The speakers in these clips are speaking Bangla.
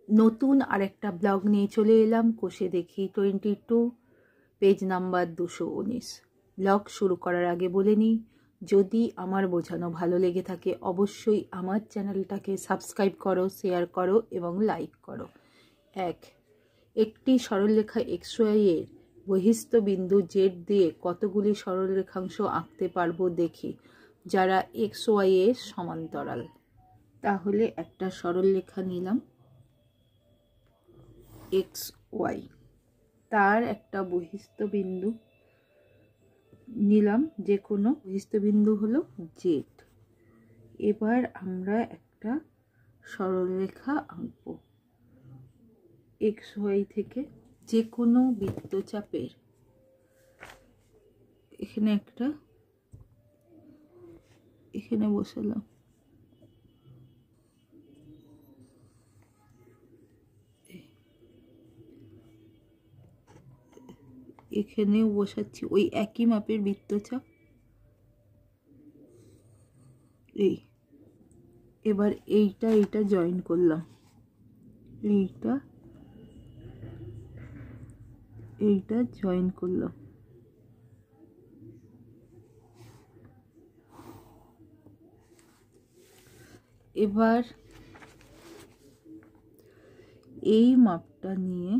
নতুন আরেকটা ব্লগ নিয়ে চলে এলাম। কোষে দেখি 22, পেজ নাম্বার 219। ব্লগ শুরু করার আগে বলে নিই, যদি আমার বোঝানো ভালো লেগে থাকে অবশ্যই আমার চ্যানেলটাকে সাবস্ক্রাইব করো, শেয়ার করো এবং লাইক করো। একটি সরলরেখা XY এর বহিস্থ বিন্দু জেড দিয়ে কতগুলি সরলরেখাংশ আঁকতে পারবো দেখি, যারা XY এর সমান্তরাল। তাহলে একটা সরলরেখা নিলাম XY, তার একটা বহিস্থ বিন্দু নিলাম, যে কোনো বহিস্থ বিন্দু হলো জেড। এবার আমরা একটা সরলরেখা আঁকবো XY থেকে যে কোনো বৃত্তচাপের। এখানে বসালাম, এখানেও বসাচ্ছি ওই একই মাপের বৃত্তচাপ। এবার এইটা জয়েন করলাম, এইটা জয়েন করলাম। এবার এই মাপটা নিয়ে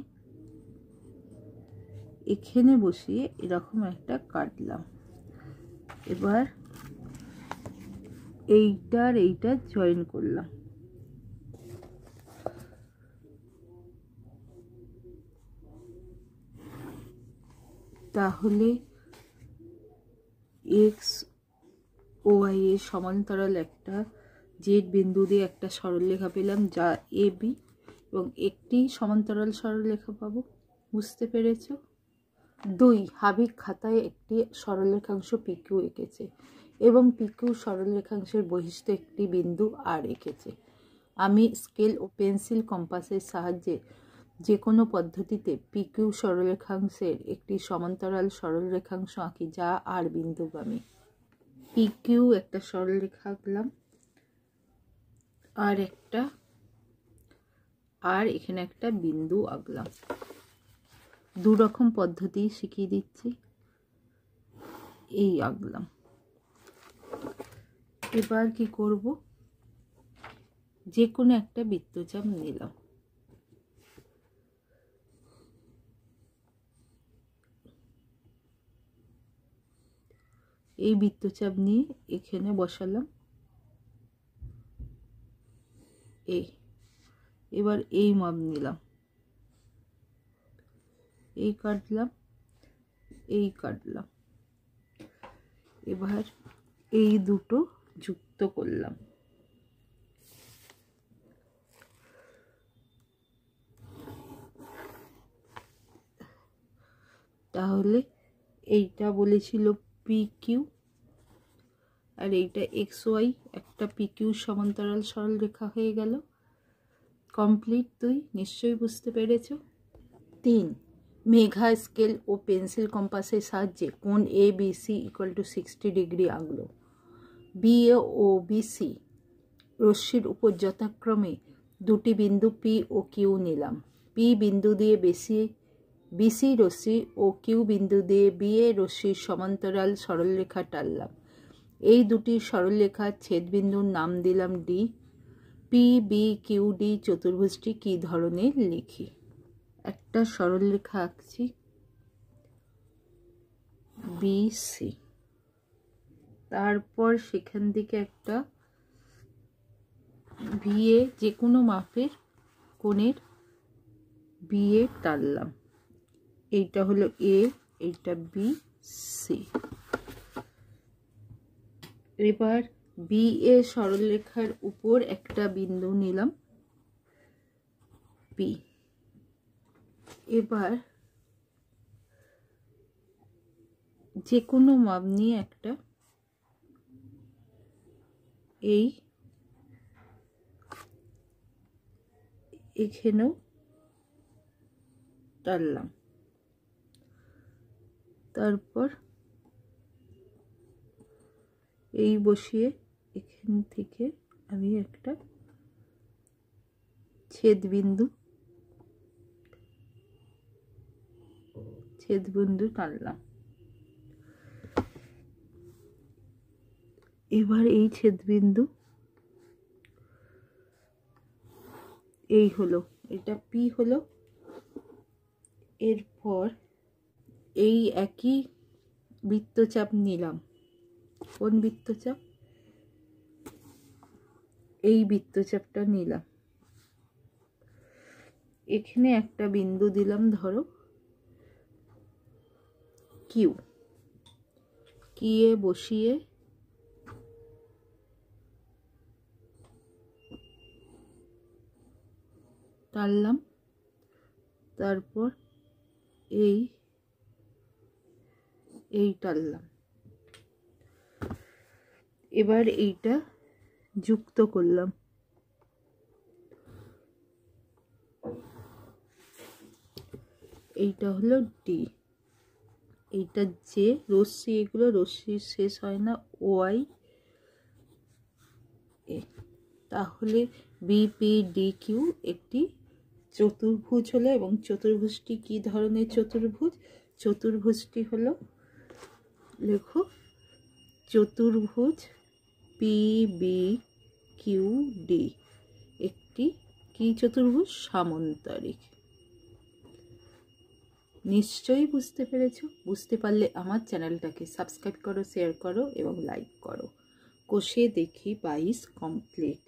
এখানে বসিয়ে এরকম একটা কাটলাম। এবার এইটা জয়েন করলাম। তাহলে XY এর সমান্তরাল একটা জেড বিন্দু দিয়ে একটা সরলরেখা পেলাম, যা AB, এবং একটি সমান্তরাল সরলরেখা পাবো। বুঝতে পেরেছ? 2, হাবিক খাতায় একটি সরলরেখাংশ PQ এঁকেছে এবং PQ সরলরেখাংশের বহিস্থ একটি বিন্দু R এঁকেছে। আমি স্কেল ও পেন্সিল কম্পাসের সাহায্যে যে কোনো পদ্ধতিতে PQ সরলরেখাংশের একটি সমান্তরাল সরলরেখাংশ আঁকি, যা R বিন্দুগামী। PQ একটা সরলরেখা আঁকলাম, আর এখানে একটা বিন্দু আঁকলাম। দু রকম পদ্ধতি শিখিয়ে দিচ্ছি। এই আঁকলাম। এবার কি করব, যে কোনো একটা বৃত্তচাপ নিলাম, এই বৃত্তচাপ নিয়ে এখানে বসালাম। এবার এই মাপ নিলাম, এই কাটলাম। এবার এই দুটো যুক্ত করলাম। তাহলে এইটা বলেছিল PQ, আর এইটা XY, একটা PQ সমান্তরাল সরলরেখা হয়ে গেল। কমপ্লিট। তুই নিশ্চয়ই বুঝতে পেরেছ। 3, মেঘা স্কেল ও পেন্সিল কম্পাসের সাহায্যে কোণ ABC = 60 ডিগ্রি আঁকলো। BA ও BC রশ্মির উপর যথাক্রমে দুটি বিন্দু P ও Q নিলাম। P বিন্দু দিয়ে BC রশ্মি ও Q বিন্দু দিয়ে BA রশ্মির সমান্তরাল সরলরেখা টানলাম। এই দুটি সরলরেখার ছেদবিন্দুর নাম দিলাম D। PBQD চতুর্ভুজটি কী ধরনের লিখি। একটা সরলরেখা আঁকছি BC, তারপর সেখান থেকে একটা BA যে কোনো মাপের কোণের BA টানলাম। এইটা হলো A, এইটা BC। এবার BA সরলরেখার উপর একটা বিন্দু নিলাম P। এবার যে কোনো মাপ নিয়ে একটা এখানেও টানলাম। তারপর এই বসিয়ে এখান থেকে আমি একটা ছেদবিন্দু টানলাম। এবার এই ছেদবিন্দু এই হলো, এটা পি হলো। এরপর এই একই বৃত্তচাপ নিলাম। কোন বৃত্তচাপ? এই বৃত্তচাপটা নিলাম। এখানে একটা বিন্দু দিলাম, ধরো কিউ। কিয়ে বসিয়ে টানলাম। তারপর এই টানলাম। এবার এইটা যুক্ত করলাম। এইটা হলো ডি। এইটা যে রশ্মি, এগুলো রশ্মি শেষ হয় না ওয়াই এ। তাহলে বিপিডি কিউ একটি চতুর্ভুজ হলো। এবং চতুর্ভুজটি কি ধরনের চতুর্ভুজ? চতুর্ভুজটি হলো, লেখো, চতুর্ভুজ পিবিকিউডি একটি কি চতুর্ভুজ? সামন্তরিক। নিশ্চয়ই বুঝতে পেরেছো। বুঝতে পারলে আমার চ্যানেলটাকে সাবস্ক্রাইব করো, শেয়ার করো এবং লাইক করো। কষে দেখি 22 কমপ্লিট।